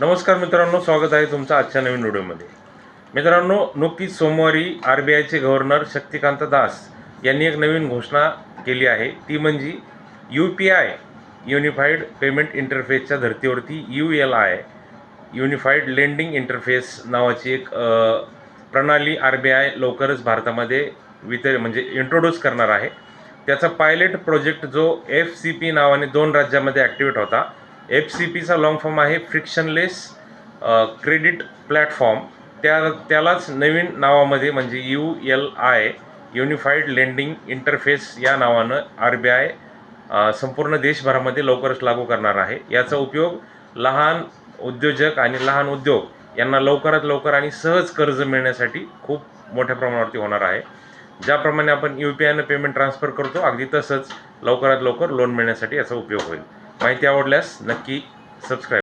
नमस्कार मित्रांनो, स्वागत आहे तुमचं आजच्या नवीन व्हिडिओमध्ये. मित्रांनो, नुकतीच सोमवारी RBIचे गव्हर्नर शक्तिकांत दास यांनी एक नवीन घोषणा केली आहे. ती म्हणजे UPI युनिफाईड पेमेंट इंटरफेसच्या धर्तीवरती ULI युनिफाईड लेंडिंग इंटरफेस नावाची एक प्रणाली RBI लवकरच भारतामध्ये इंट्रोड्यूस करणार आहे. त्याचा पायलट प्रोजेक्ट जो FCP नावाने 2 राज्यामध्ये ॲक्टिवेट होता. FCPचा लॉंग फॉर्म आहे फ्रिक्शनलेस क्रेडिट प्लॅटफॉर्म. त्यालाच नवीन नावामध्ये म्हणजे ULI युनिफाईड लेंडिंग इंटरफेस या नावानं RBI संपूर्ण देशभरामध्ये लवकरच लागू करणार आहे. याचा उपयोग लहान उद्योजक आणि लहान उद्योग यांना लवकरात लवकर आणि सहज कर्ज मिळण्यासाठी खूप मोठ्या प्रमाणावरती होणार आहे. ज्याप्रमाणे आपण UPIनं पेमेंट ट्रान्सफर करतो, अगदी तसंच लवकरात लवकर लोन मिळण्यासाठी याचा उपयोग होईल. माहिती आवडल्यास नक्की सबस्क्राईब.